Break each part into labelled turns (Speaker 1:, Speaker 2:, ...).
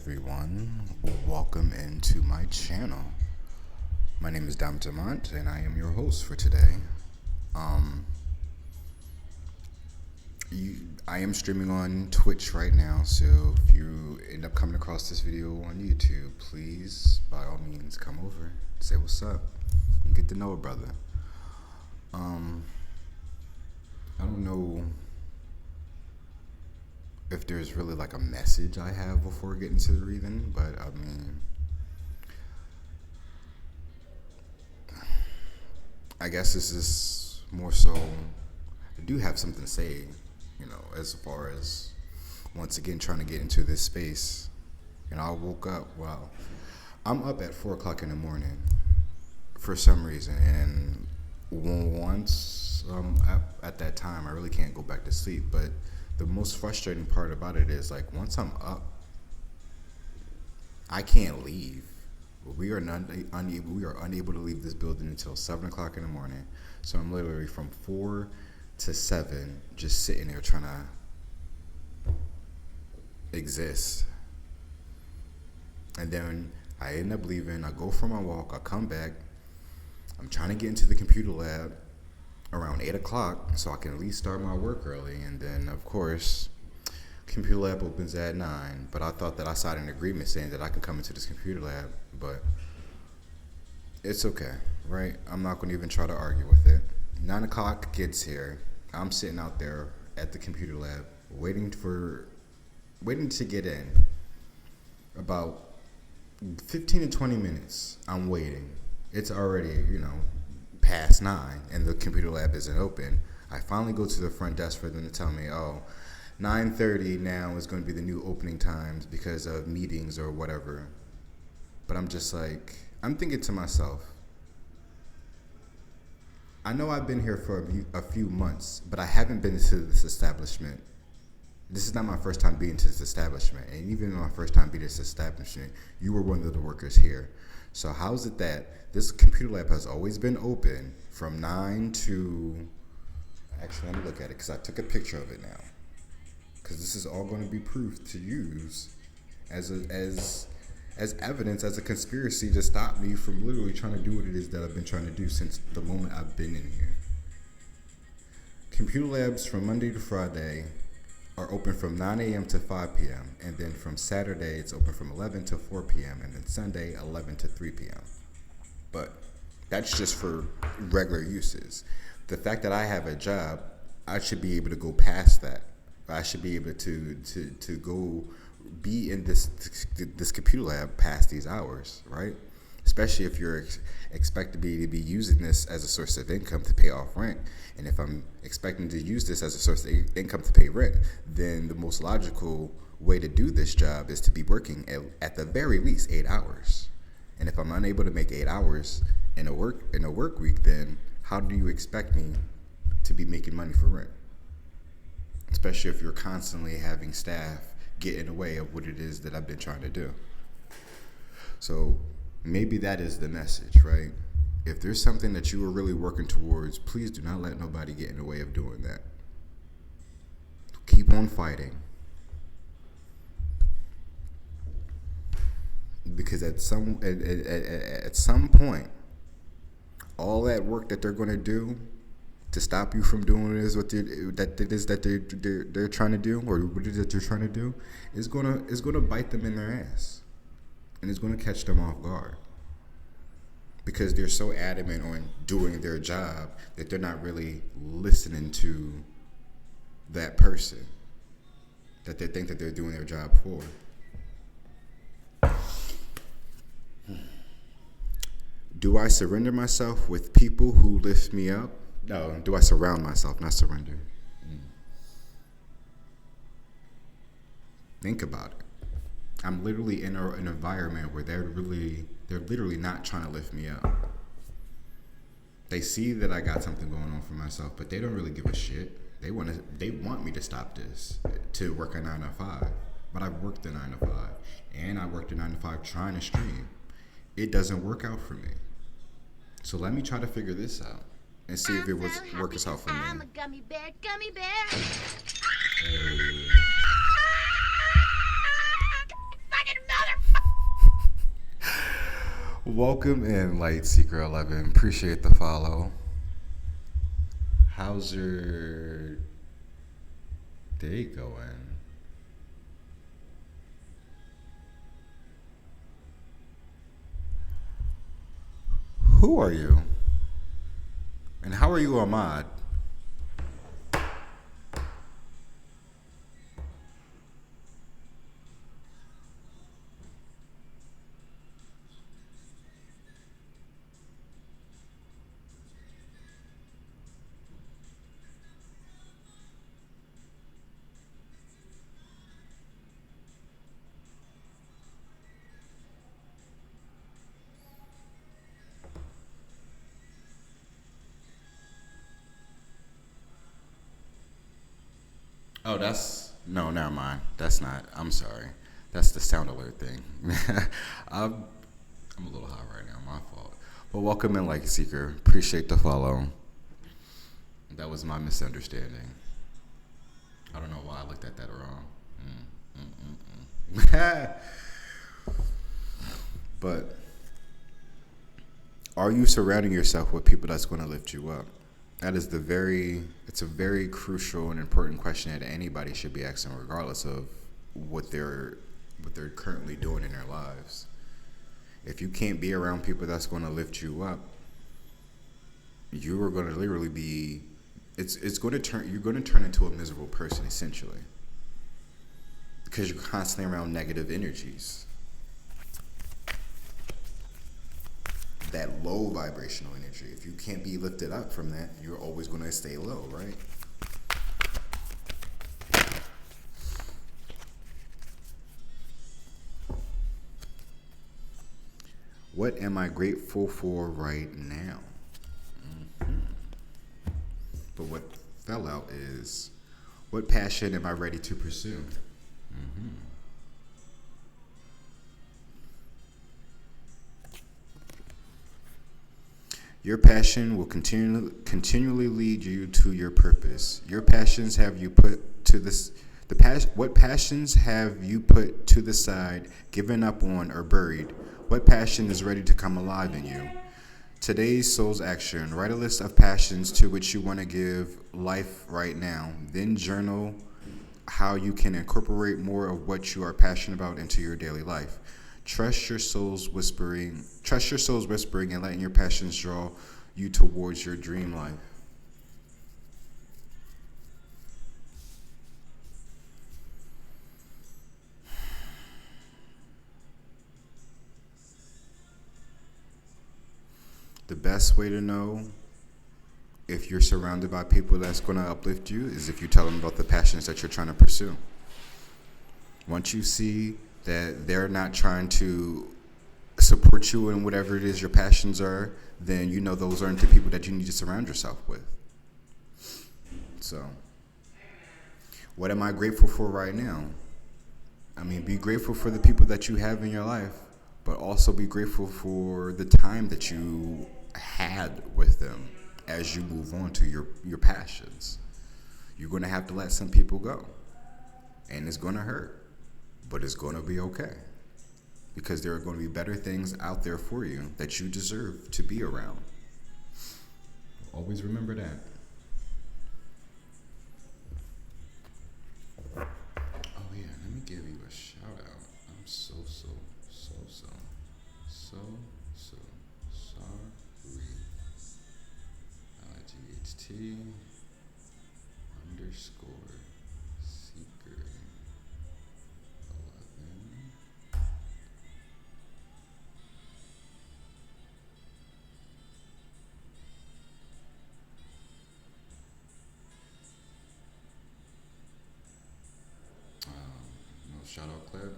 Speaker 1: everyone. Welcome into my channel. My name is Damont, and I am your host for today. I am streaming on Twitch right now, so if you end up coming across this video on YouTube, please, by all means, come over, say what's up, and get to know a brother. I don't know if there's really like a message I have before getting to the reading, but I mean, I guess this is more so, I do have something to say, as far as once again trying to get into this space. I woke up, I'm up at 4 o'clock in the morning for some reason, and once at that time I really can't go back to sleep. But the most frustrating part about it is, like, once I'm up, I can't leave. We are unable to leave this building until 7 o'clock in the morning. So I'm literally from 4 to 7 just sitting there trying to exist. And then I end up leaving. I go for my walk. I come back. I'm trying to get into the computer lab around 8 o'clock so I can at least start my work early. And then, of course, computer lab opens at 9. But I thought that I signed an agreement saying that I can come into this computer lab. But it's okay, right? I'm not going to even try to argue with it. 9 o'clock gets here. I'm sitting out there at the computer lab waiting to get in. About 15 to 20 minutes, I'm waiting. It's already, past 9, and the computer lab isn't open. I finally go to the front desk for them to tell me, 9:30 now is going to be the new opening times because of meetings or whatever. But I'm just like, I'm thinking to myself, I know I've been here for a few months, but I haven't been to this establishment. This is not my first time being to this establishment. And even my first time being to this establishment, you were one of the workers here. So how is it that this computer lab has always been open from 9 to... Actually, let me look at it because I took a picture of it now. Because this is all going to be proof to use as evidence, as a conspiracy to stop me from literally trying to do what it is that I've been trying to do since the moment I've been in here. Computer labs from Monday to Friday are open from 9 a.m. to 5 p.m. And then from Saturday, it's open from 11 to 4 p.m. And then Sunday, 11 to 3 p.m. But that's just for regular uses. The fact that I have a job, I should be able to go past that. I should be able to go be in this computer lab past these hours, right? Especially if you're expected to be using this as a source of income to pay off rent. And if I'm expecting to use this as a source of income to pay rent, then the most logical way to do this job is to be working at the very least 8 hours. And if I'm unable to make 8 hours in a work week, then how do you expect me to be making money for rent? Especially if you're constantly having staff get in the way of what it is that I've been trying to do. So maybe that is the message, right? If there's something that you are really working towards, please do not let nobody get in the way of doing that. Keep on fighting. Because at some point, all that work that they're going to do to stop you from doing what it is that they're trying to do, or what it is that you're trying to do, is gonna bite them in their ass, and it's gonna catch them off guard, because they're so adamant on doing their job that they're not really listening to that person that they think that they're doing their job for. Do I surrender myself with people who lift me up? No, do I surround myself, not surrender? Think about it. I'm literally in an environment where they're literally not trying to lift me up. They see that I got something going on for myself, but they don't really give a shit. They want me to stop this, to work a 9 to 5. But I've worked a 9 to 5, and I worked a 9 to 5 trying to stream. It doesn't work out for me. So let me try to figure this out and see if it was works out for me.
Speaker 2: I'm a gummy bear.
Speaker 1: Hey.
Speaker 2: Fucking
Speaker 1: Welcome in, Light Seeker 11. Appreciate the follow. How's your day going? Who are you? And how are you, Ahmad? Oh, that's no, never mind. That's not. I'm sorry. That's the sound alert thing. I'm, I'm a little hot right now. My fault. But welcome in, Like Seeker. Appreciate the follow. That was my misunderstanding. I don't know why I looked at that wrong. But are you surrounding yourself with people that's going to lift you up? That is it's a very crucial and important question that anybody should be asking, regardless of what they're currently doing in their lives. If you can't be around people that's going to lift you up, you are going to literally be, it's going to turn, you're going to turn into a miserable person, essentially, because you're constantly around negative energies. That low vibrational energy. If you can't be lifted up from that, you're always going to stay low, right? What am I grateful for right now? But what fell out is, what passion am I ready to pursue? Your passion will continually lead you to your purpose. Your passions have you put to this. What passions have you put to the side, given up on, or buried? What passion is ready to come alive in you? Today's soul's action. Write a list of passions to which you want to give life right now. Then journal how you can incorporate more of what you are passionate about into your daily life. Trust your soul's whispering, and letting your passions draw you towards your dream life. The best way to know if you're surrounded by people that's going to uplift you is if you tell them about the passions that you're trying to pursue. Once you see that they're not trying to support you in whatever it is your passions are, then you know those aren't the people that you need to surround yourself with. So, what am I grateful for right now? I mean, be grateful for the people that you have in your life, but also be grateful for the time that you had with them as you move on to your passions. You're going to have to let some people go, and it's going to hurt. But it's going to be okay, because there are going to be better things out there for you that you deserve to be around. Always remember that. Oh yeah, let me give you a shout out. I'm so sorry. GHT underscore seeker 11. No shout out clip.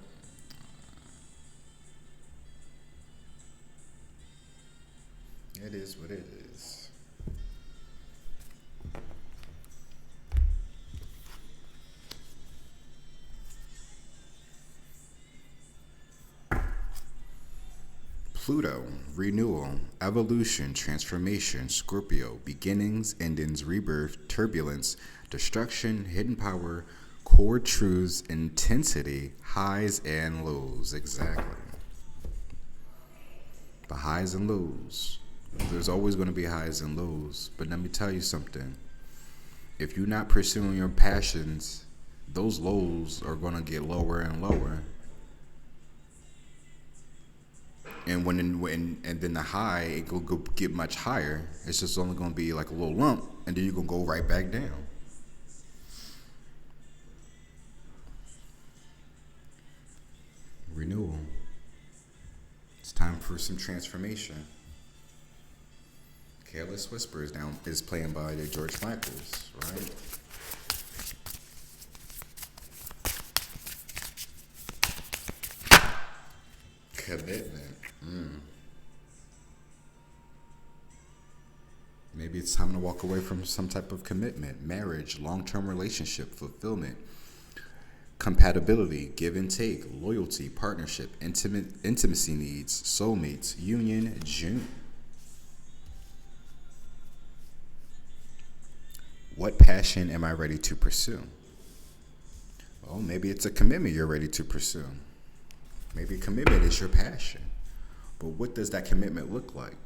Speaker 1: It is what it is. Pluto, renewal, evolution, transformation, Scorpio, beginnings, endings, rebirth, turbulence, destruction, hidden power, core truths, intensity, highs and lows. Exactly. The highs and lows. There's always going to be highs and lows. But let me tell you something. If you're not pursuing your passions, those lows are going to get lower and lower. And and then the high, it will go get much higher. It's just only going to be like a little lump, and then you're going to go right back down. Renewal. It's time for some transformation. Careless Whispers now is playing by George Michaels, right? Commitment. Maybe it's time to walk away from some type of commitment, marriage, long-term relationship, fulfillment, compatibility, give and take, loyalty, partnership, intimacy needs, soulmates, union, June. What passion am I ready to pursue? Well, maybe it's a commitment you're ready to pursue. Maybe commitment is your passion. But what does that commitment look like?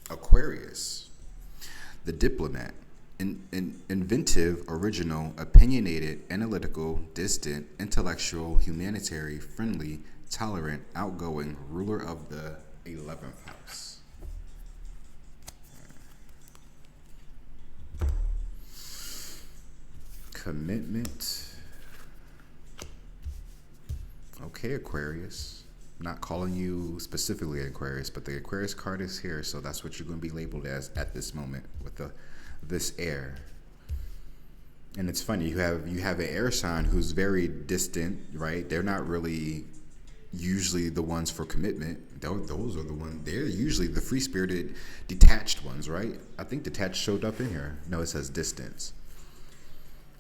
Speaker 1: Aquarius, the diplomat, inventive, original, opinionated, analytical, distant, intellectual, humanitarian, friendly, tolerant, outgoing, ruler of the 11th house. Commitment. Okay, Aquarius. I'm not calling you specifically Aquarius, but the Aquarius card is here, so that's what you're going to be labeled as at this moment with this air. And it's funny, you have an air sign who's very distant, right? They're not really usually the ones for commitment. Those are the ones. They're usually the free-spirited, detached ones, right? I think detached showed up in here. No, it says distance.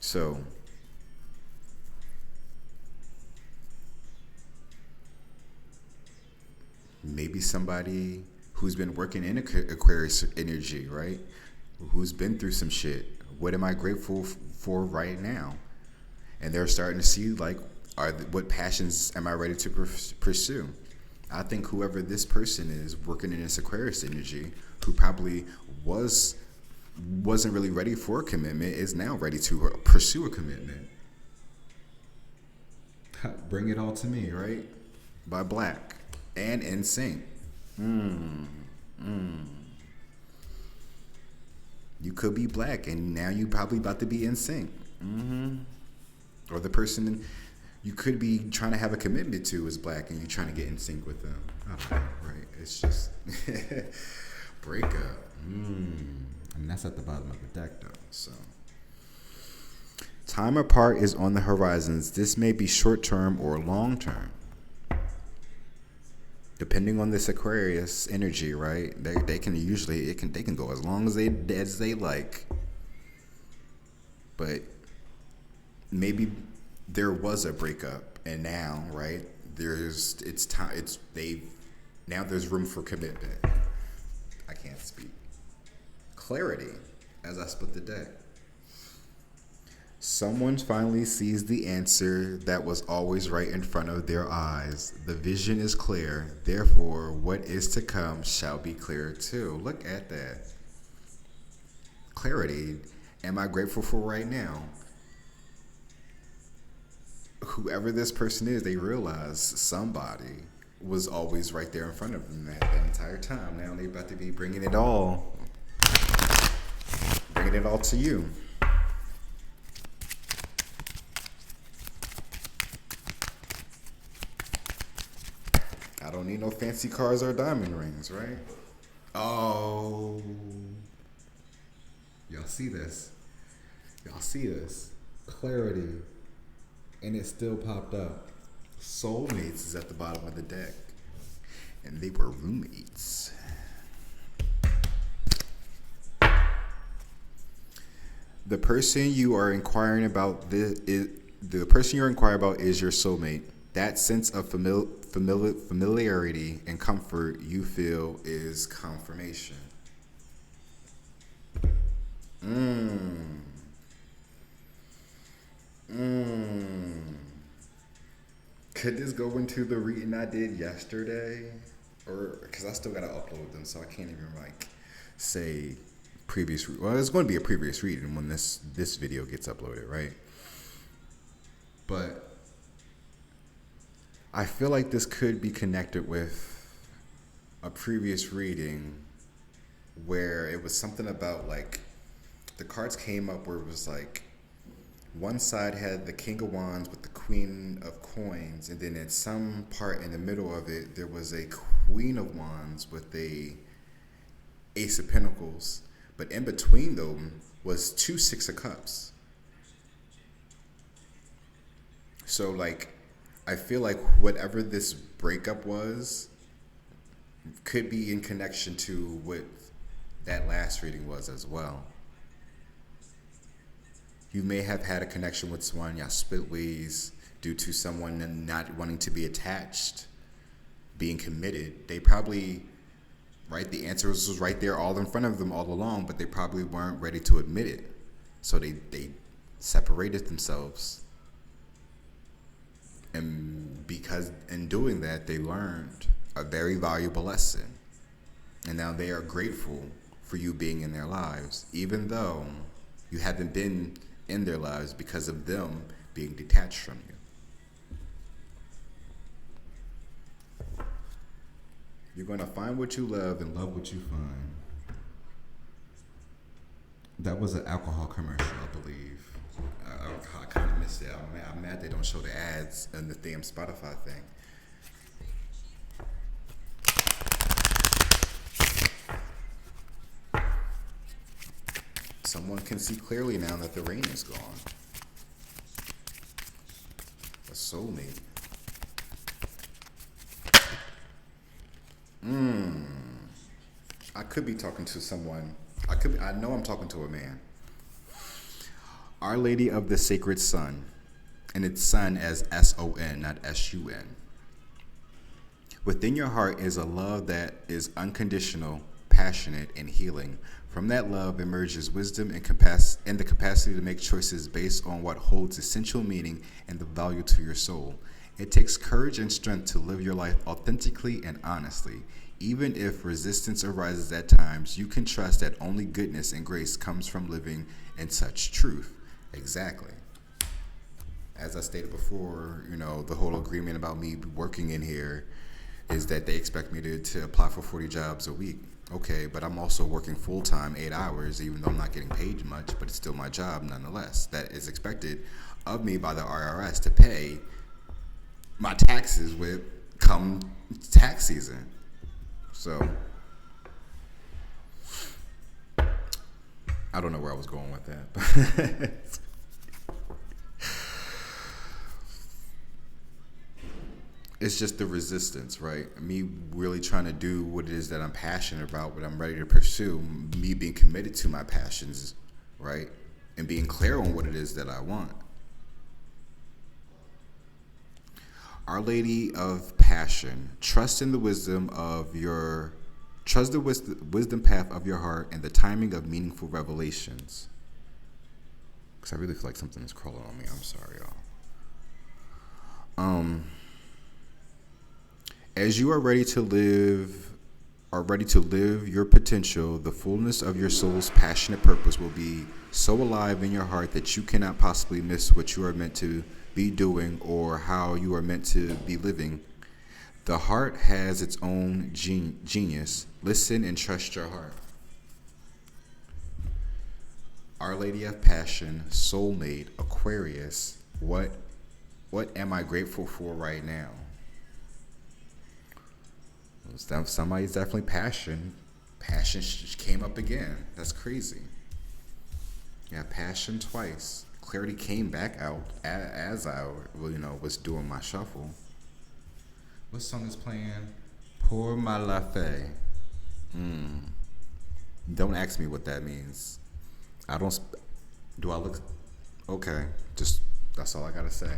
Speaker 1: So maybe somebody who's been working in Aquarius energy, right? Who's been through some shit. What am I grateful for right now? And they're starting to see, like, what passions am I ready to pursue? I think whoever this person is working in this Aquarius energy, who probably wasn't really ready for a commitment, is now ready to pursue a commitment. Bring It All to Me, right? By Black and NSYNC. You could be Black, and now you probably about to be NSYNC. Or the person you could be trying to have a commitment to is Black, and you're trying to get in sync with them. I don't know, right? It's just breakup. I mean, that's at the bottom of the deck, though. So, time apart is on the horizons. This may be short term or long term, depending on this Aquarius energy, right? They can usually they can go as long as they like, but maybe there was a breakup, and now, right? Now there's room for commitment. I can't speak. Clarity, as I split the deck. Someone finally sees the answer that was always right in front of their eyes. The vision is clear. Therefore, what is to come shall be clear too. Look at that. Clarity. Am I grateful for right now? Whoever this person is, they realize somebody was always right there in front of them that entire time. Now they're about to be bringing it all to you. I don't need no fancy cars or diamond rings, right? Oh, y'all see this? Clarity. And it still popped up. Soulmates is at the bottom of the deck. And they were roommates. The person you're inquiring about is your soulmate. That sense of familiarity and comfort you feel is confirmation. Could this go into the reading I did yesterday? or because I still gotta upload them, so I can't even like say previous. Well, it's going to be a previous reading when this video gets uploaded, right? But I feel like this could be connected with a previous reading where it was something about like the cards came up where it was like one side had the King of Wands with the Queen of Coins, and then at some part in the middle of it, there was a Queen of Wands with a Ace of Pentacles. But in between them was two Six of Cups. So, like, I feel like whatever this breakup was could be in connection to what that last reading was as well. You may have had a connection with someone, y'all split ways due to someone not wanting to be attached, being committed. They probably, right, the answer was right there all in front of them all along, but they probably weren't ready to admit it. So they separated themselves. And because in doing that, they learned a very valuable lesson. And now they are grateful for you being in their lives, even though you haven't been in their lives because of them being detached from you. You're going to find what you love and love what you find. That was an alcohol commercial, I believe. I kind of missed it. I'm mad they don't show the ads in the damn Spotify thing. Someone can see clearly now that the rain is gone. A soulmate. I could be talking to someone. I know I'm talking to a man. Our Lady of the Sacred Sun. And it's sun as S-O-N, not S-U-N. Within your heart is a love that is unconditional, passionate, and healing. From that love emerges wisdom and the capacity to make choices based on what holds essential meaning and the value to your soul. It takes courage and strength to live your life authentically and honestly. Even if resistance arises at times, you can trust that only goodness and grace comes from living in such truth. Exactly. As I stated before, the whole agreement about me working in here is that they expect me to apply for 40 jobs a week. Okay, but I'm also working full-time, 8 hours, even though I'm not getting paid much, but it's still my job nonetheless. That is expected of me by the IRS to pay my taxes with come tax season. So, I don't know where I was going with that. It's just the resistance, right? Me really trying to do what it is that I'm passionate about, what I'm ready to pursue, me being committed to my passions, right? And being clear on what it is that I want. Our Lady of Passion, trust the wisdom path of your heart and the timing of meaningful revelations. Because I really feel like something is crawling on me. I'm sorry, y'all. As you are ready to live your potential, the fullness of your soul's passionate purpose will be so alive in your heart that you cannot possibly miss what you are meant to be doing or how you are meant to be living. The heart has its own genius. Listen and trust your heart. Our Lady of Passion, Soulmate, Aquarius, what am I grateful for right now? Somebody's definitely passion. Passion came up again. That's crazy. Yeah, passion twice. Clarity came back out as I, was doing my shuffle. What song is playing? Pour ma la fe. Don't ask me what that means. Do I look? Okay, just that's all I gotta say.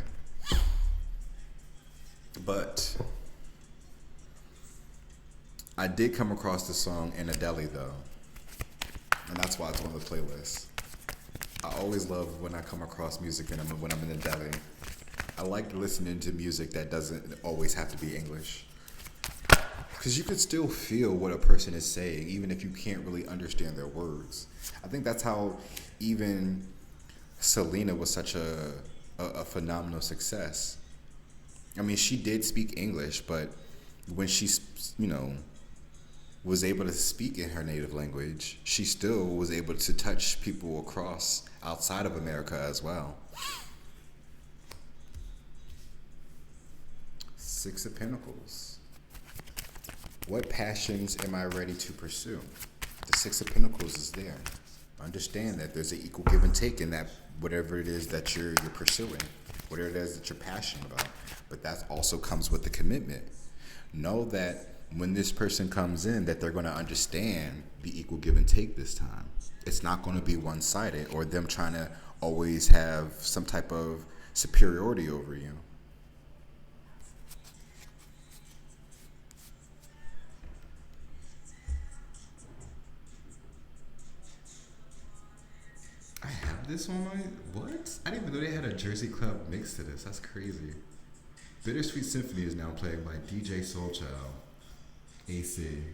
Speaker 1: But I did come across this song in a deli though, and that's why it's on the playlist. I always love when I come across music when I'm in a deli. I like listening to music that doesn't always have to be English. Because Because you could still feel what a person is saying, even if you can't really understand their words. I think that's how even Selena was such a phenomenal success. I mean, she did speak English, but when she, you know, was able to speak in her native language, she still was able to touch people across outside of America as well. Six of Pentacles. What passions am I ready to pursue? The Six of Pentacles is there. Understand that there's an equal give and take in that whatever it is that you're pursuing, whatever it is that you're passionate about. But that also comes with the commitment. Know that when this person comes in, that they're going to understand the equal give and take this time. It's not going to be one-sided or them trying to always have some type of superiority over you. I have this on my... What? I didn't even know they had a Jersey Club mix to this. That's crazy. Bittersweet Symphony is now played by DJ Soulchild. AC.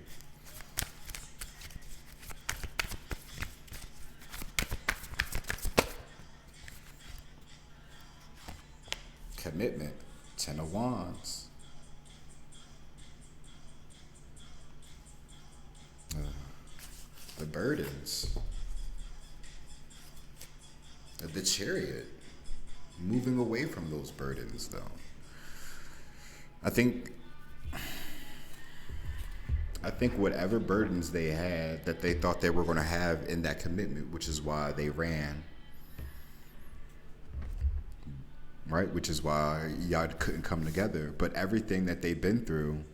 Speaker 1: Commitment. Ten of Wands. The burdens. The Chariot. Moving away from those burdens, though. I think whatever burdens they had that they thought they were going to have in that commitment, which is why they ran, right? Which is why y'all couldn't come together. But everything that they've been through,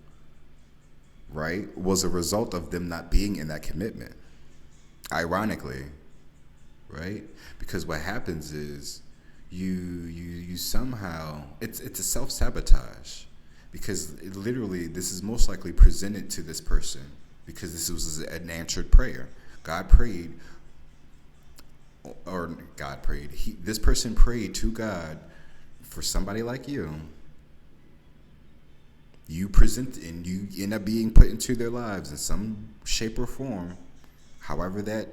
Speaker 1: right, was a result of them not being in that commitment. Ironically, right? Because what happens is you somehow, it's a self-sabotage. Because literally, this is most likely presented to this person because this was an answered prayer. God prayed. This person prayed to God for somebody like you. You present and you end up being put into their lives in some shape or form. However that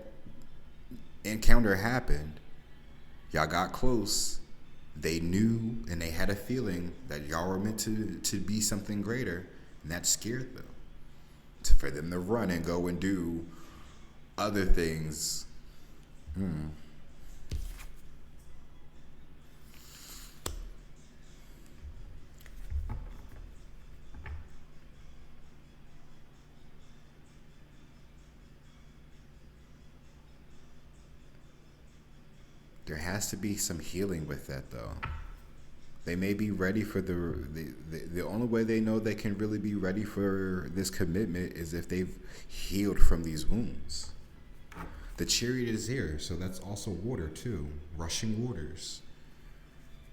Speaker 1: encounter happened, y'all got close. They knew and they had a feeling that y'all were meant to be something greater, and that scared them. For them to run and go and do other things. There has to be some healing with that, though. They may be ready for the only way they know they can really be ready for this commitment is if they've healed from these wounds. The Chariot is here, so that's also water too. Rushing waters.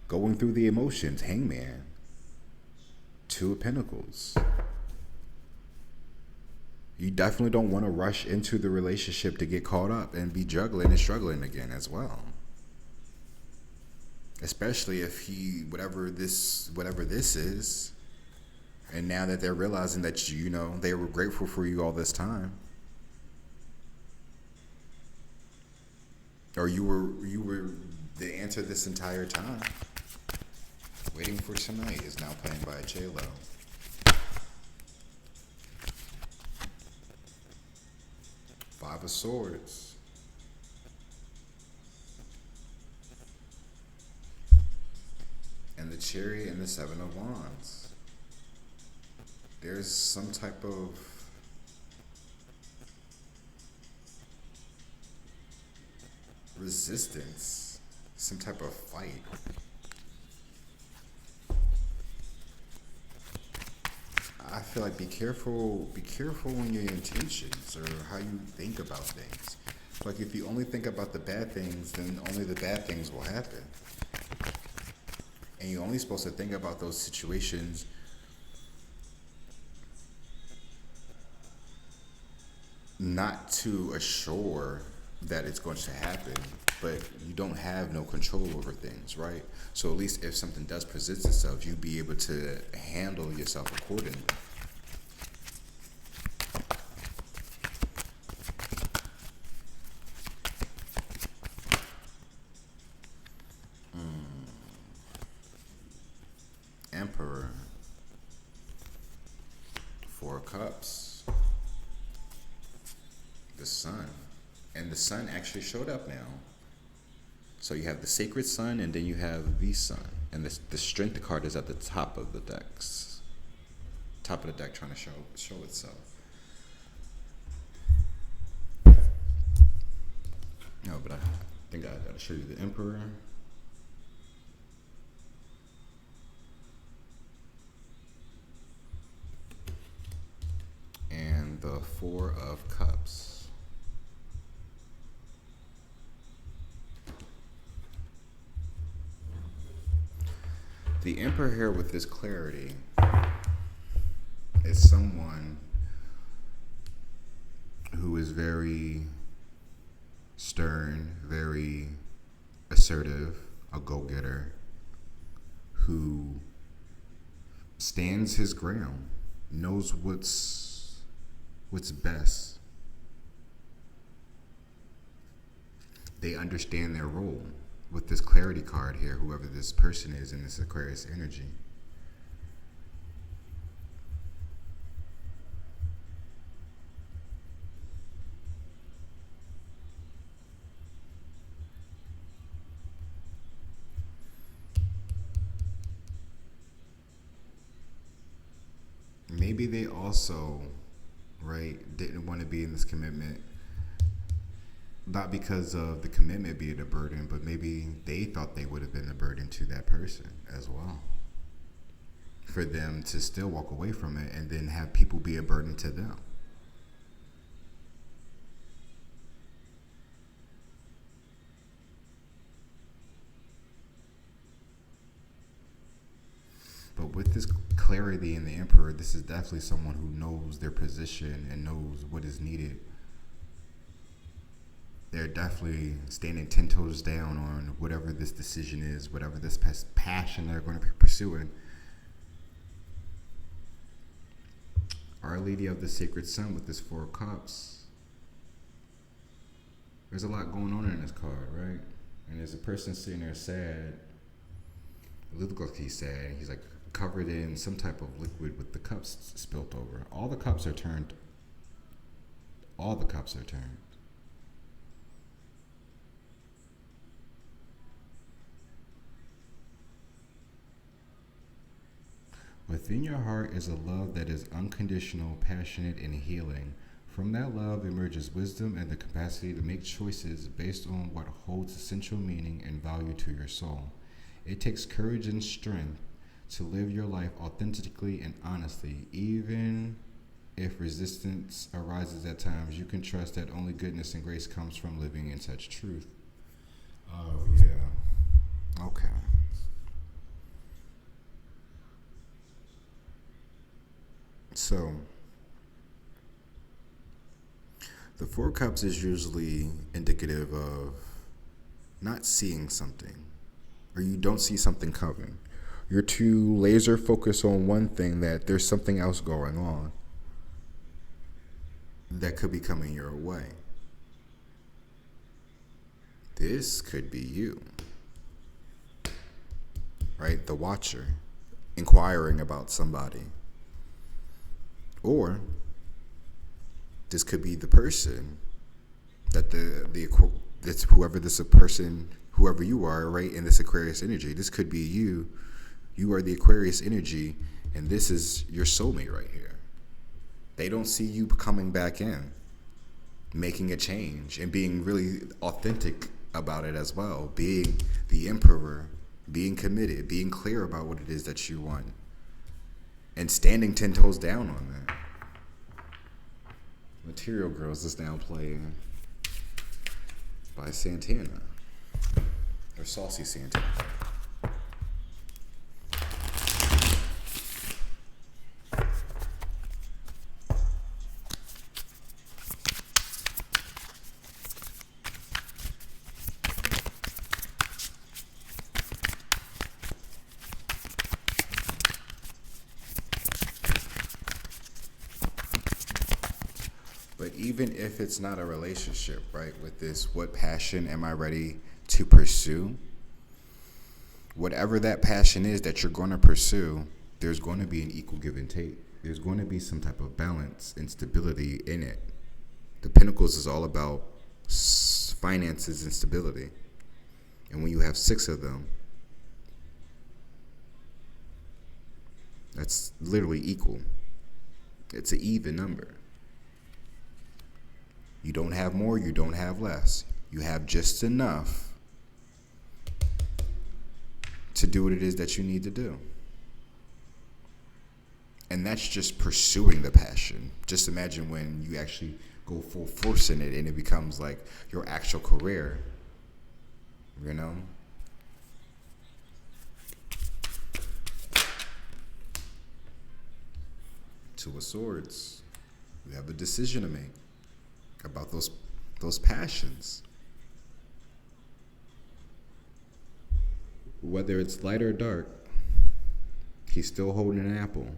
Speaker 1: Going through the emotions, Hangman. Two of Pentacles. You definitely don't want to rush into the relationship to get caught up and be juggling and struggling again as well. Especially if whatever this is, and now that they're realizing that, they were grateful for you all this time. Or you were the answer this entire time. Waiting for Tonight is now playing by J-Lo. Five of Swords. And the Chariot and the Seven of Wands. There's some type of resistance, some type of fight. I feel like be careful on your intentions or how you think about things. Like if you only think about the bad things, then only the bad things will happen. And you're only supposed to think about those situations not to assure that it's going to happen, but you don't have no control over things, right? So at least if something does present itself, you'd be able to handle yourself accordingly. Four of Cups. The Sun. And the Sun actually showed up now. So you have the Sacred Sun, and then you have the Sun. And the Strength card is at the top of the decks. Top of the deck trying to show itself. No, but I think I gotta show you the Emperor. And the Four of Cups. The Emperor here with this clarity is someone who is very stern, very assertive, a go-getter, who stands his ground, knows what's best. They understand their role with this clarity card here, whoever this person is in this Aquarius energy. Maybe they also, right, didn't want to be in this commitment, not because of the commitment being a burden, but maybe they thought they would have been a burden to that person as well. For them to still walk away from it and then have people be a burden to them. But with this clarity in the Emperor, this is definitely someone who knows their position and knows what is needed. They're definitely standing 10 toes down on whatever this decision is, whatever this passion they're going to be pursuing. Our Lady of the Sacred Sun with this Four of Cups. There's a lot going on in this card, right? And there's a person sitting there sad. It looks like he's sad. He's like covered in some type of liquid with the cups spilt over. All the cups are turned. All the cups are turned. Within your heart is a love that is unconditional, passionate, and healing. From that love emerges wisdom and the capacity to make choices based on what holds essential meaning and value to your soul. It takes courage and strength to live your life authentically and honestly. Even if resistance arises at times, you can trust that only goodness and grace comes from living in such truth. Oh, yeah. Okay. So, the Four of Cups is usually indicative of not seeing something, or you don't see something coming. You're too laser focused on one thing that there's something else going on that could be coming your way. This could be you, right? The watcher, inquiring about somebody. Or this could be the person that that's whoever this a person, whoever you are, right, in this Aquarius energy. This could be you. You are the Aquarius energy, and this is your soulmate right here. They don't see you coming back in, making a change, and being really authentic about it as well. Being the Emperor, being committed, being clear about what it is that you want, and standing 10 toes down on that. Material Girls is now playing by Santana, or Saucy Santana. But even if it's not a relationship, right, with this, what passion am I ready to pursue? Whatever that passion is that you're going to pursue, there's going to be an equal give and take. there's going to be some type of balance and stability in it. The Pentacles is all about finances and stability. And when you have 6 of them, that's literally equal. It's an even number. You don't have more, you don't have less. You have just enough to do what it is that you need to do. And that's just pursuing the passion. Just imagine when you actually go full force in it and it becomes like your actual career. You know? Two of Swords. You have a decision to make about those passions. Whether it's light or dark, he's still holding an apple.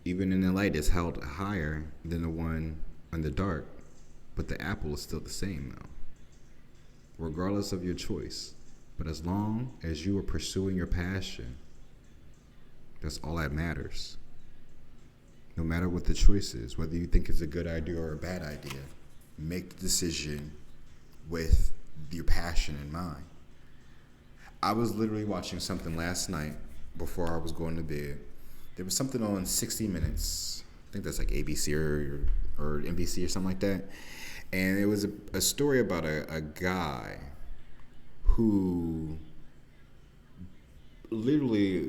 Speaker 1: Even in the light, it's held higher than the one in the dark, but the apple is still the same though, regardless of your choice. But as long as you are pursuing your passion, that's all that matters. No matter what the choice is, whether you think it's a good idea or a bad idea, make the decision with your passion in mind. I was literally watching something last night before I was going to bed. There was something on 60 Minutes. I think that's like ABC or NBC or something like that. And it was a story about a guy who literally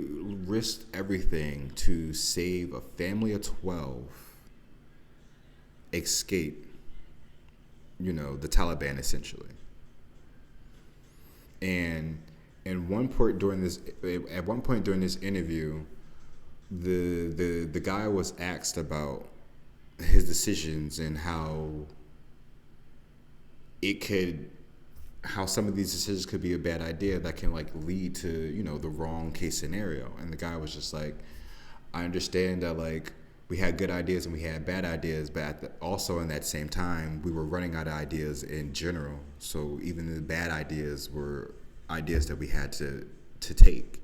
Speaker 1: risked everything to save a family of 12 escape, the Taliban essentially. And at one point during this interview, the guy was asked about his decisions and how some of these decisions could be a bad idea that can lead to the wrong case scenario. And the guy was just like, I understand that we had good ideas and we had bad ideas, but also in that same time we were running out of ideas in general. So even the bad ideas were ideas that we had to take.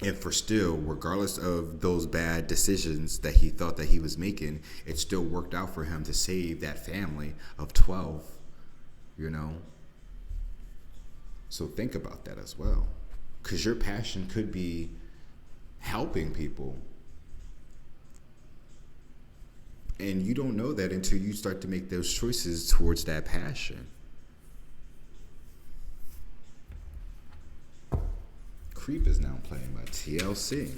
Speaker 1: And for still, regardless of those bad decisions that he thought that he was making, it still worked out for him to save that family of 12, So think about that as well. Because your passion could be helping people. And you don't know that until you start to make those choices towards that passion. Creep is now playing by TLC.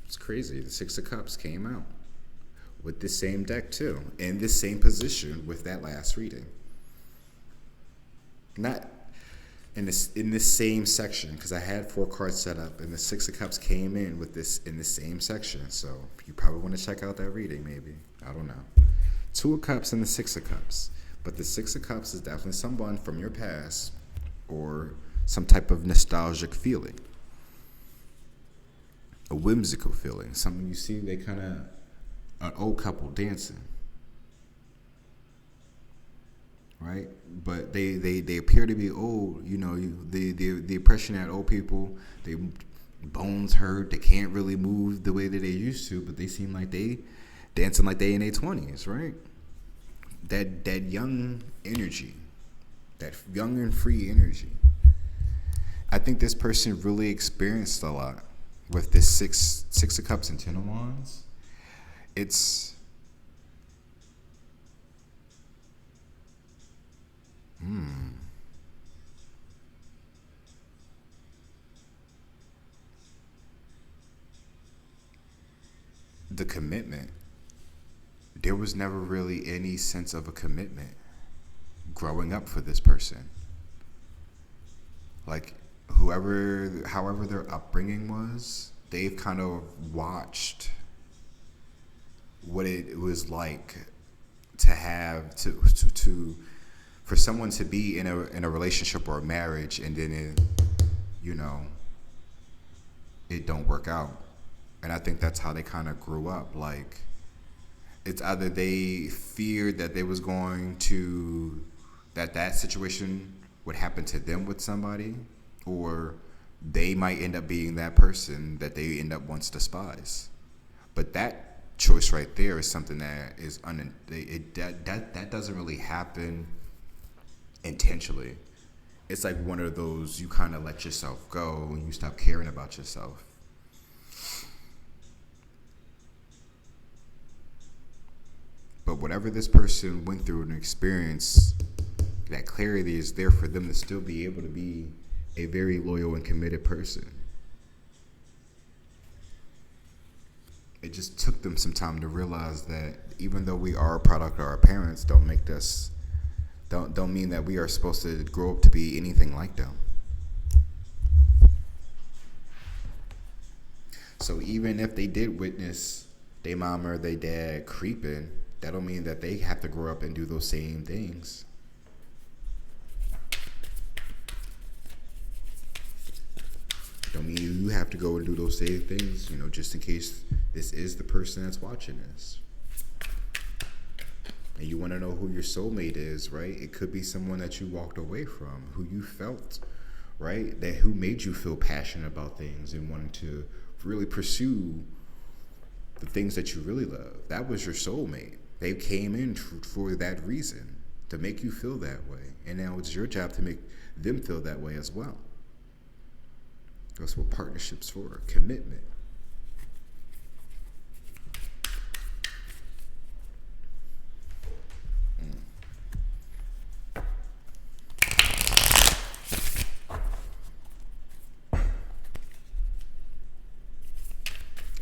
Speaker 1: It's crazy. The Six of Cups came out with this same deck too, in this same position with that last reading. Not in this same section, because I had 4 cards set up, and the Six of Cups came in with this in the same section. So you probably want to check out that reading, maybe. I don't know. 2 of Cups and the 6 of Cups. But the 6 of Cups is definitely someone from your past or some type of nostalgic feeling. A whimsical feeling. Something you see, they kind of, an old couple dancing. Right? But they appear to be old. The impression that old people, they bones hurt, they can't really move the way that they used to, but they seem like they dancing like they in their 20s, right? That young energy, that young and free energy. I think this person really experienced a lot with this six of Cups and 10 of Wands. It's the commitment. There was never really any sense of a commitment growing up for this person. However their upbringing was, they've kind of watched what it was like to have for someone to be in a relationship or a marriage, and then it don't work out. And I think that's how they kind of grew up. It's either they feared that they was going to that situation would happen to them with somebody, or they might end up being that person that they end up once despise. But that choice right there is something that is that doesn't really happen intentionally. It's like one of those, you kind of let yourself go and you stop caring about yourself. But whatever this person went through and experienced, that clarity is there for them to still be able to be a very loyal and committed person. It just took them some time to realize that even though we are a product of our parents, don't mean that we are supposed to grow up to be anything like them. So even if they did witness their mom or their dad creeping, that don't mean that they have to grow up and do those same things. Don't mean you have to go and do those same things, just in case this is the person that's watching this. And you want to know who your soulmate is, right? It could be someone that you walked away from, who you felt, right? Who made you feel passionate about things and wanted to really pursue the things that you really love. That was your soulmate. They came in for that reason, to make you feel that way. And now it's your job to make them feel that way as well. That's what partnership's for, commitment.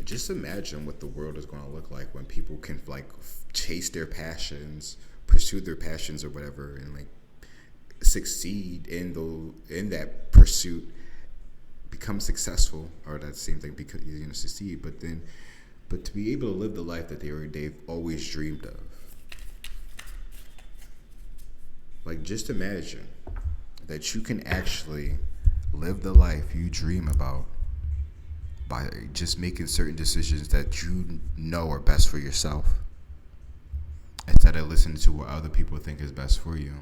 Speaker 1: Just imagine what the world is going to look like when people can chase their passions, pursue their passions or whatever, and succeed in that pursuit, become successful, or that same thing, because you're going to succeed. But to be able to live the life that they've always dreamed of. Just imagine that you can actually live the life you dream about by just making certain decisions that you know are best for yourself, instead of listening to what other people think is best for you.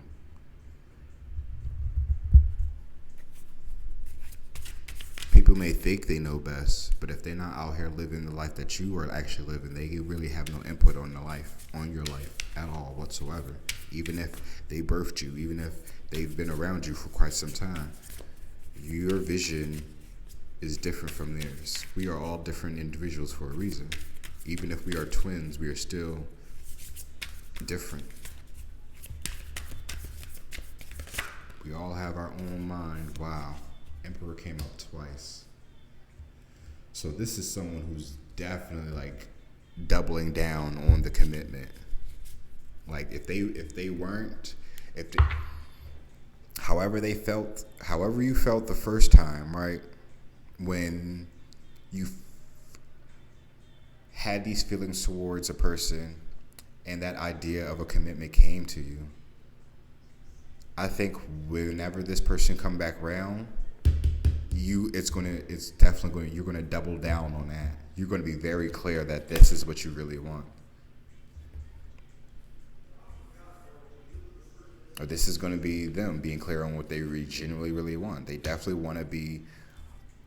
Speaker 1: People may think they know best, but if they're not out here living the life that you are actually living, they really have no input on your life at all whatsoever. Even if they birthed you, even if they've been around you for quite some time, your vision is different from theirs. We are all different individuals for a reason. Even if we are twins, we are still different. We all have our own mind. Wow. Emperor came up twice. So this is someone who's definitely doubling down on the commitment. However you felt the first time, right? When you had these feelings towards a person and that idea of a commitment came to you, I think whenever this person come back around, you're going to double down on that. You're going to be very clear that this is what you really want. Or this is going to be them being clear on what they genuinely really want. They definitely want to be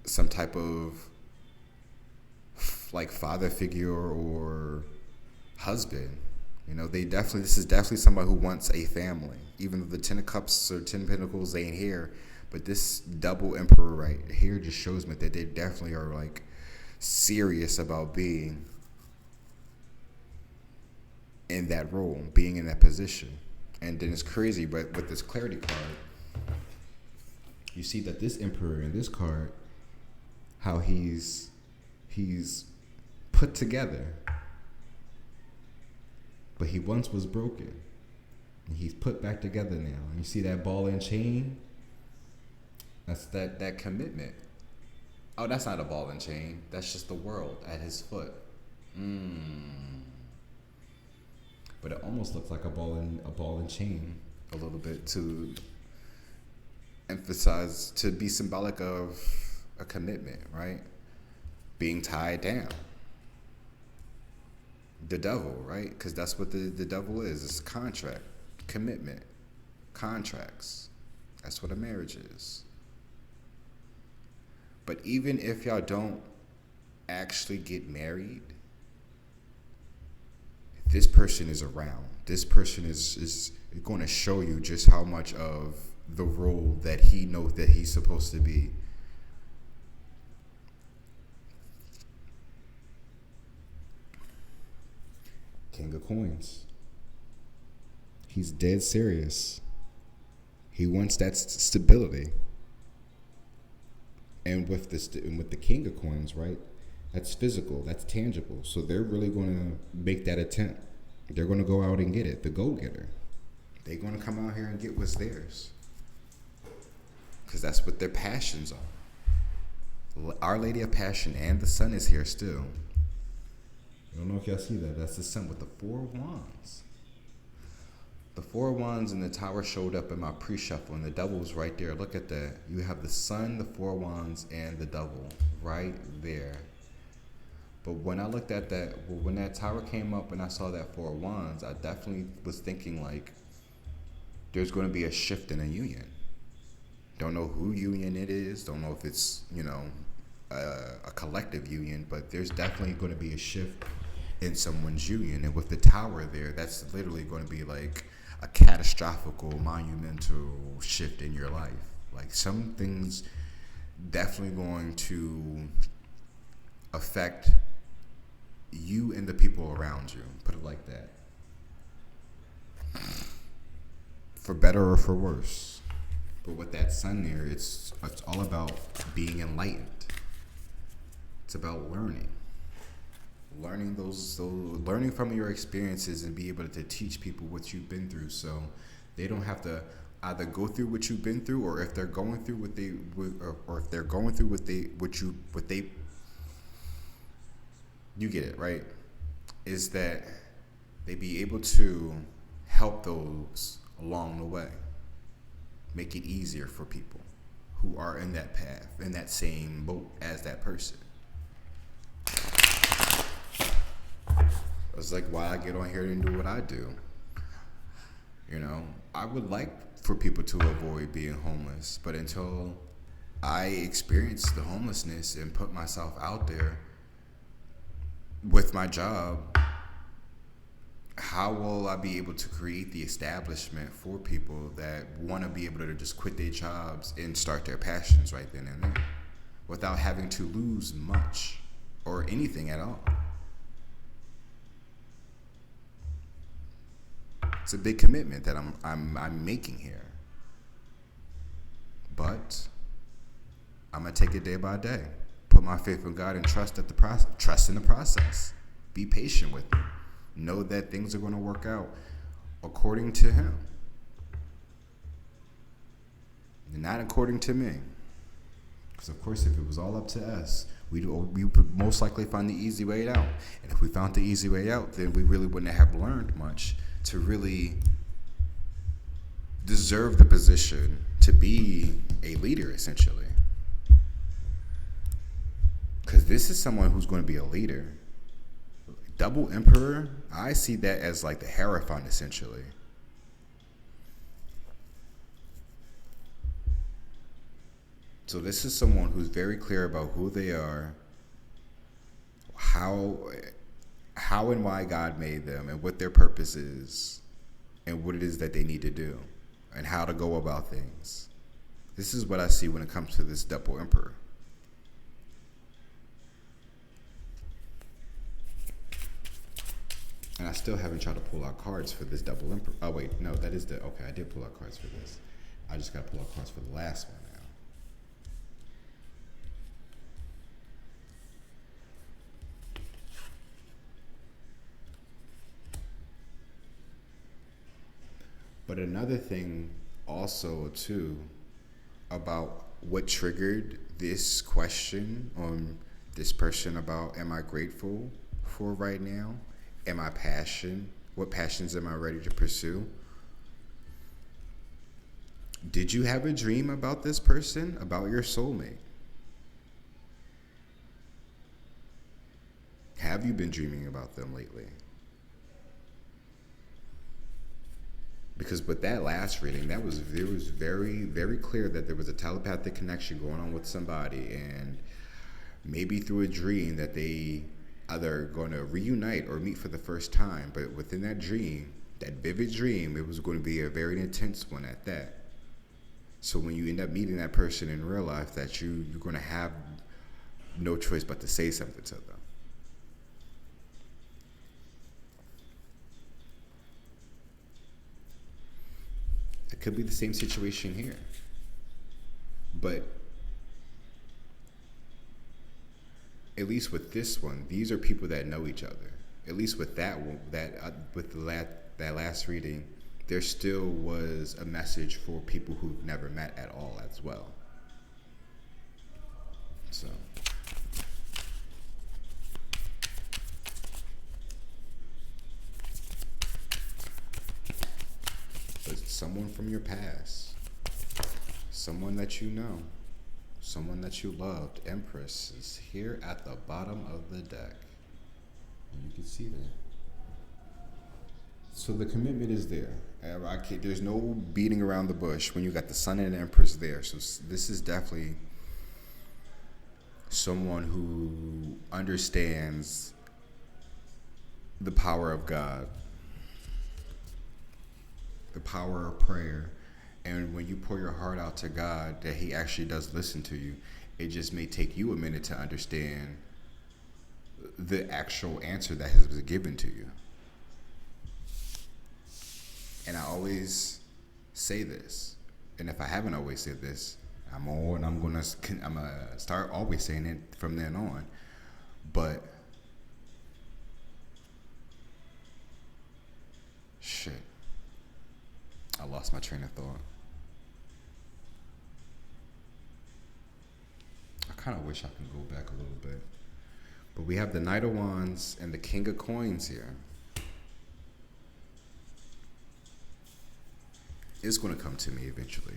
Speaker 1: some type of father figure or husband. This is definitely somebody who wants a family. Even though the 10 of Cups or 10 Pentacles ain't here, but this double Emperor right here just shows me that they definitely are serious about being in that role, being in that position. And then it's crazy, but with this clarity card, you see that this Emperor in this card, how he's put together, but he once was broken, and he's put back together now. And you see that ball and chain? That's that commitment. Oh, that's not a ball and chain. That's just the world at his foot. But it almost looks like a ball and chain a little bit, to emphasize, to be symbolic of a commitment, right? Being tied down. The devil, right? Because that's what the devil is. It's contract, commitment, contracts. That's what a marriage is. But even if y'all don't actually get married, this person is around. This person is going to show you just how much of the role that he knows that he's supposed to be. King of Coins. He's dead serious. He wants that stability. And with the King of Coins, right? That's physical. That's tangible. So they're really going to make that attempt. They're going to go out and get it. The go-getter. They're going to come out here and get what's theirs. Because that's what their passions are. Our Lady of Passion and the Sun is here still. I don't know if y'all see that. That's the Sun with the 4 wands. The 4 wands and the Tower showed up in my pre-shuffle, and the Devil was right there. Look at that. You have the Sun, the 4 wands, and the Devil right there. But when I looked at that, when that Tower came up and I saw that 4 wands, I definitely was thinking like, there's going to be a shift in a union. Don't know who union it is. Don't know if it's, a collective union, but there's definitely going to be a shift in someone's union. And with the Tower there, that's literally going to be like a catastrophic, monumental shift in your life. Like some things definitely going to affect you and the people around you. Put it like that. For better or for worse. But with that Sun there, it's all about being enlightened. It's about learning. Learning from your experiences and be able to teach people what you've been through, so they don't have to either go through what you've been through, or if they're going through what they you get it, right? Is that they be able to help those along the way, make it easier for people who are in that path, in that same boat as that person. It's like why I get on here and do what I do. I would like for people to avoid being homeless, but until I experience the homelessness and put myself out there with my job, how will I be able to create the establishment for people that want to be able to just quit their jobs and start their passions right then and there without having to lose much or anything at all? It's a big commitment that I'm making here, but I'm gonna take it day by day. Put my faith in God and trust in the process. Be patient with it. Know that things are going to work out according to Him, and not according to me. Because of course, if it was all up to us, we would most likely find the easy way out. And if we found the easy way out, then we really wouldn't have learned much to really deserve the position to be a leader, essentially. Because this is someone who's going to be a leader. Double Emperor, I see that as like the Hierophant, essentially. So this is someone who's very clear about who they are, how and why God made them, and what their purpose is, and what it is that they need to do, and how to go about things. This is what I see when it comes to this Double Emperor. And I still haven't tried to pull out cards for this Double Emperor. Oh, wait, no, that is okay, I did pull out cards for this. I just got to pull out cards for the last one now. But another thing also, too, about what triggered this question on this person about, am I grateful for right now? Am I what passions am I ready to pursue? Did you have a dream about this person, about your soulmate? Have you been dreaming about them lately? Because with that last reading, it was very, very clear that there was a telepathic connection going on with somebody, and maybe through a dream that they either going to reunite or meet for the first time. But within that dream, that vivid dream, it was going to be a very intense one at that. So when you end up meeting that person in real life, that you're going to have no choice but to say something to them. It could be the same situation here. But at least with this one, these are people that know each other. At least with that one, that last reading, there still was a message for people who've never met at all as well. So, but someone from your past, someone that you know, someone that you loved, Empress, is here at the bottom of the deck. And you can see that. So the commitment is there. There's no beating around the bush when you got the Sun and the Empress there. So this is definitely someone who understands the power of God, the power of prayer. And when you pour your heart out to God, that He actually does listen to you. It just may take you a minute to understand the actual answer that has been given to you. And I always say this, and if I haven't always said this, I'm gonna start always saying it from then on. But shit, I lost my train of thought. I kind of wish I could go back a little bit. But we have the Knight of Wands and the King of Coins here. It's going to come to me eventually.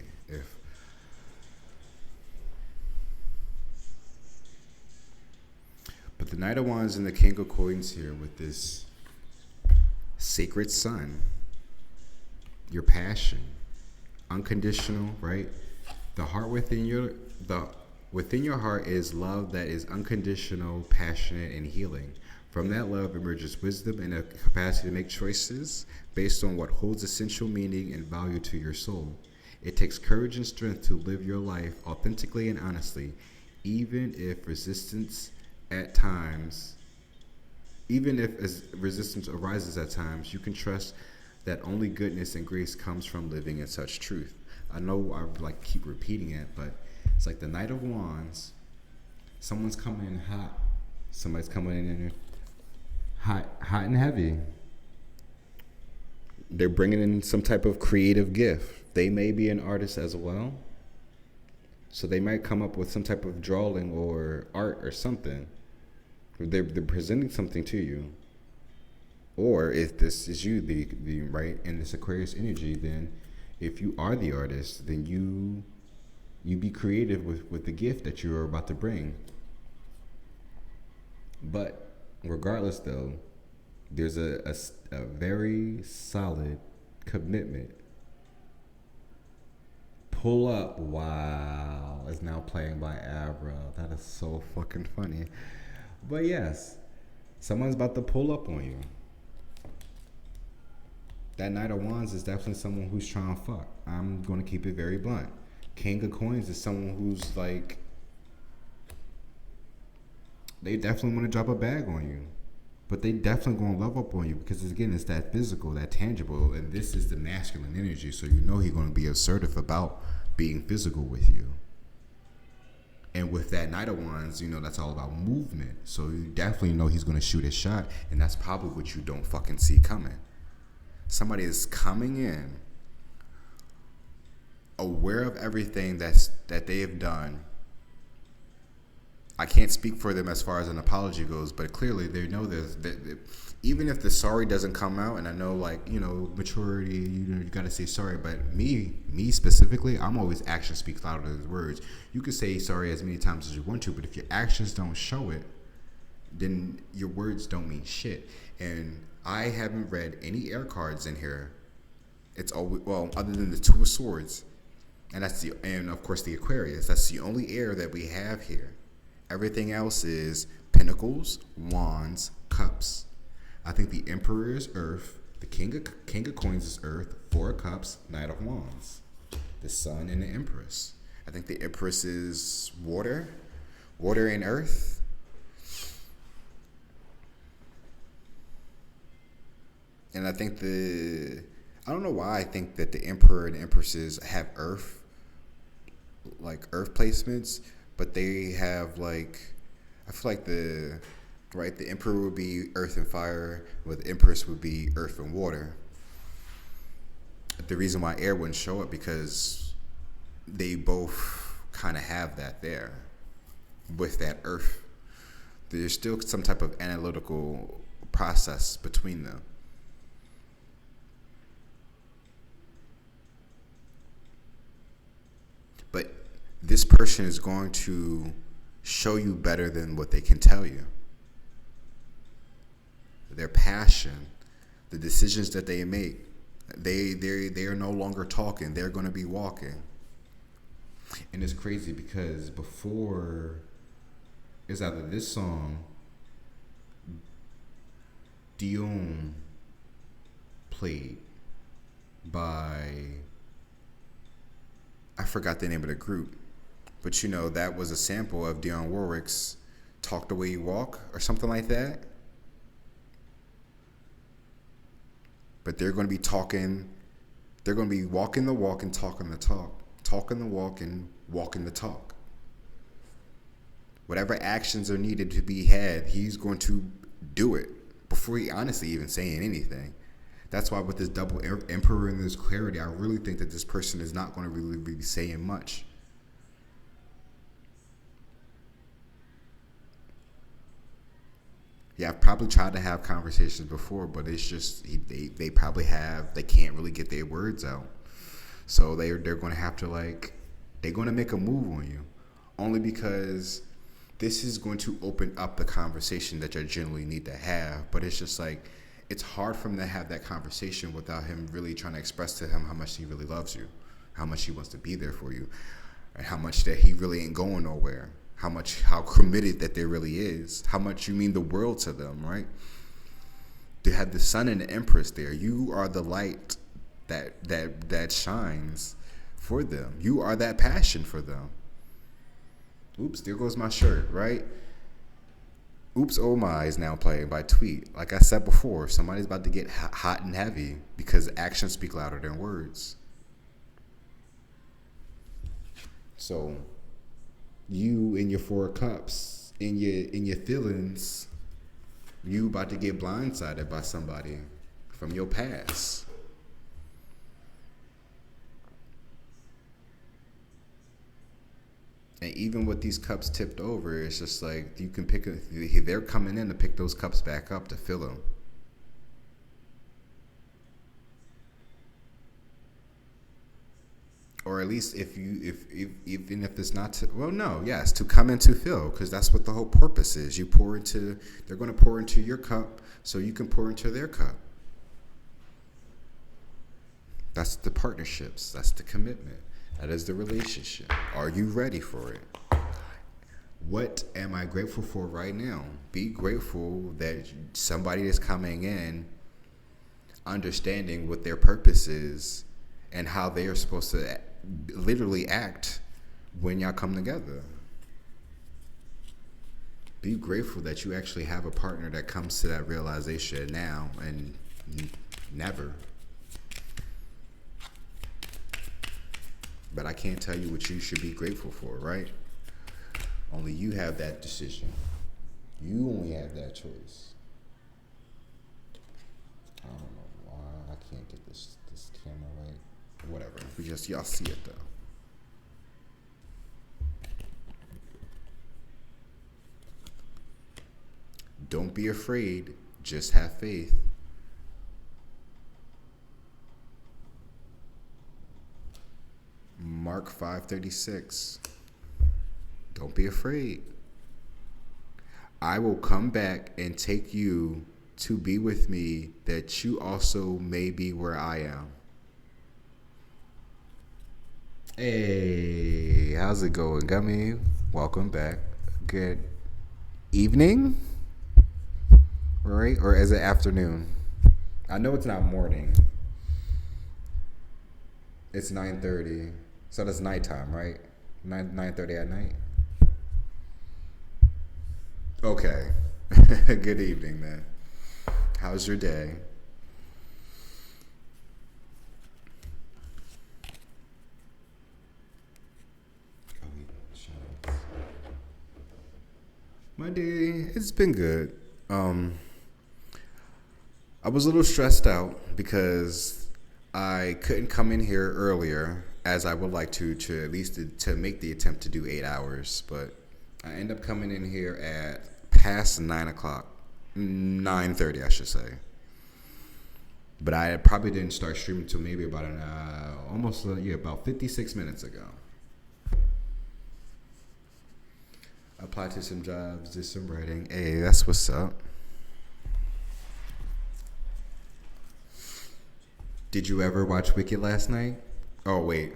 Speaker 1: But the Knight of Wands and the King of Coins here with this sacred sun, your passion, unconditional, right? The heart within your heart is love that is unconditional, passionate, and healing. From that love emerges wisdom and a capacity to make choices based on what holds essential meaning and value to your soul. It takes courage and strength to live your life authentically and honestly, even if resistance arises at times. You can trust that only goodness and grace comes from living in such truth. I know I keep repeating it, but it's like the Knight of Wands. Someone's coming in hot. Somebody's coming in hot and heavy. They're bringing in some type of creative gift. They may be an artist as well. So they might come up with some type of drawing or art or something. They're presenting something to you. Or if this is you, the right, in this Aquarius energy, then if you are the artist, then you be creative with the gift that you are about to bring. But regardless, though, there's a very solid commitment. Pull Up, wow, is now playing by Abra. That is so fucking funny. But yes, someone's about to pull up on you. That Knight of Wands is definitely someone who's trying to fuck. I'm going to keep it very blunt. King of Coins is someone who's like, they definitely want to drop a bag on you. But they definitely going to love up on you because, again, it's that physical, that tangible. And this is the masculine energy. So you know he's going to be assertive about being physical with you. And with that Knight of Wands, you know, that's all about movement. So you definitely know he's going to shoot his shot. And that's probably what you don't fucking see coming. Somebody is coming in aware of everything that they have done. I can't speak for them as far as an apology goes, but clearly they know this. Even if the sorry doesn't come out, and I know, like, you know, maturity, you got to say sorry. But me specifically, I'm always actions speak louder than words. You can say sorry as many times as you want to, but if your actions don't show it, then your words don't mean shit. And I haven't read any air cards in here It's always, well, other than the Two of Swords, and of course the Aquarius. That's the only air that we have here. Everything else is Pentacles, Wands, Cups. I think the Emperor is Earth. The King of Coins is Earth. Four of Cups, Knight of Wands. The Sun and the Empress. I think the Empress is water and Earth. And I think I don't know why I think that the Emperor and Empresses have Earth, like Earth placements, but they have like, I feel like the Emperor would be Earth and Fire, but the Empress would be Earth and Water. The reason why air wouldn't show up because they both kind of have that there with that Earth. There's still some type of analytical process between them. But this person is going to show you better than what they can tell you. Their passion, the decisions that they make, they are no longer talking. They're going to be walking. And it's crazy because before, it's either this song, Damont played by, I forgot the name of the group, but you know, that was a sample of Dionne Warwick's Talk the Way You Walk or something like that. But they're going to be talking, they're going to be walking the walk and talking the talk. Talking the walk and walking the talk. Whatever actions are needed to be had, he's going to do it before he honestly even saying anything. That's why with this double Emperor and this clarity, I really think that this person is not going to really be saying much. Yeah, I've probably tried to have conversations before, but it's just they probably they can't really get their words out. So they're going to have to they're going to make a move on you, only because this is going to open up the conversation that you generally need to have. But it's just it's hard for him to have that conversation without him really trying to express to him how much he really loves you, how much he wants to be there for you, and how much that he really ain't going nowhere. How committed that there really is, how much you mean the world to them, right? They have the Sun and the Empress there. You are the light that shines for them. You are that passion for them. Oops, there goes my shirt, right? Oops, Oh My is now playing by Tweet. Like I said before, somebody's about to get hot and heavy because actions speak louder than words. So you in your Four of Cups, in your feelings, you about to get blindsided by somebody from your past. And even with these cups tipped over, it's just you can they're coming in to pick those cups back up to fill them. Or at least even if it's not to come in to fill, because that's what the whole purpose is. They're going to pour into your cup so you can pour into their cup. That's the partnerships. That's the commitment. That is the relationship. Are you ready for it? What am I grateful for right now? Be grateful that somebody is coming in understanding what their purpose is and how they are supposed to literally act when y'all come together. Be grateful that you actually have a partner that comes to that realization now and never. But I can't tell you what you should be grateful for, right? Only you have that decision. You only have that choice. I don't know why I can't get this camera right. Whatever. Y'all see it though. Don't be afraid. Just have faith. Mark 5:36. Don't be afraid. I will come back and take you to be with me, that you also may be where I am. Hey, how's it going, Gummy? Welcome back. Good evening, right? Or is it afternoon? I know it's not morning. It's 9:30, so that's nighttime, right? 9:30 at night. Okay. Good evening, man. How's your day? My day, it's been good. Um, I was a little stressed out because I couldn't come in here earlier as I would like to at least to make the attempt to do 8 hours, but I end up coming in here at past 9 o'clock, 9:30, I should say. But I probably didn't start streaming until maybe about almost about 56 minutes ago. Applied to some jobs, did some writing. Hey, that's what's up. Did you ever watch Wicked last night? Oh wait,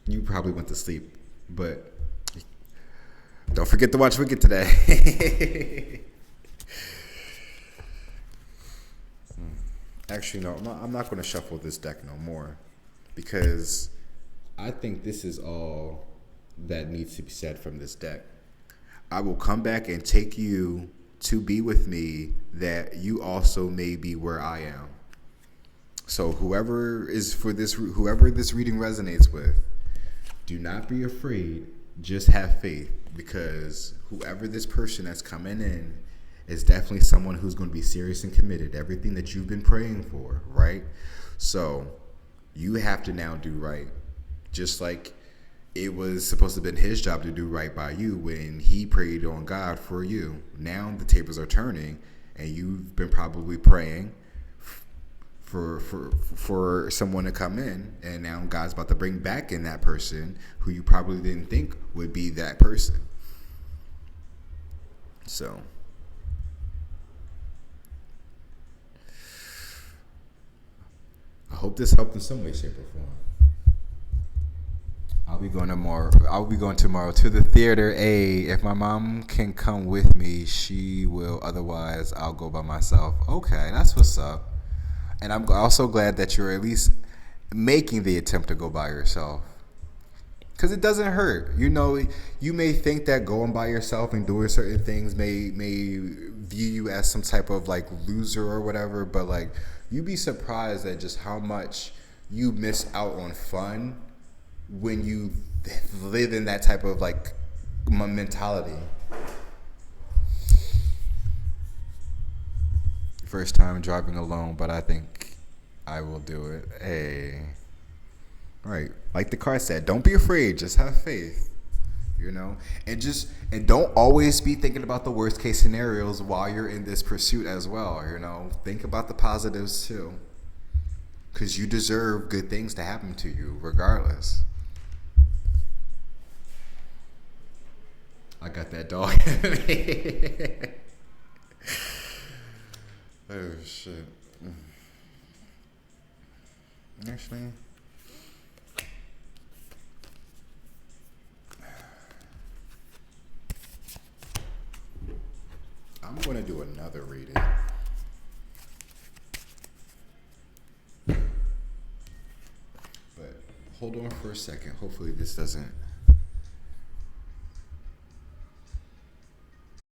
Speaker 1: you probably went to sleep, but don't forget to watch Wicked today. Actually, no, I'm not going to shuffle this deck no more because I think this is all that needs to be said from this deck. I will come back and take you to be with me that you also may be where I am. So whoever this reading resonates with, do not be afraid. Just have faith because whoever this person that's coming in is definitely someone who's going to be serious and committed. Everything that you've been praying for, right? So you have to now do right. Just like it was supposed to have been his job to do right by you when he prayed on God for you. Now the tables are turning and you've been probably praying for someone to come in, and now God's about to bring back in that person who you probably didn't think would be that person. So I hope this helped in some way, shape, or form. I'll be going tomorrow to the theater. If my mom can come with me, she will. Otherwise, I'll go by myself. Okay, that's what's up. And I'm also glad that you're at least making the attempt to go by yourself. Because it doesn't hurt. You know, you may think that going by yourself and doing certain things may view you as some type of like loser or whatever, but like you'd be surprised at just how much you miss out on fun when you live in that type of like mentality. First time driving alone, but I think I will do it. Hey. Right. Like the card said, don't be afraid, just have faith. You know? And don't always be thinking about the worst case scenarios while you're in this pursuit as well, you know? Think about the positives too. Cuz you deserve good things to happen to you regardless. I got that dog. Oh shit. Actually, I'm gonna do another reading. But hold on for a second. Hopefully this doesn't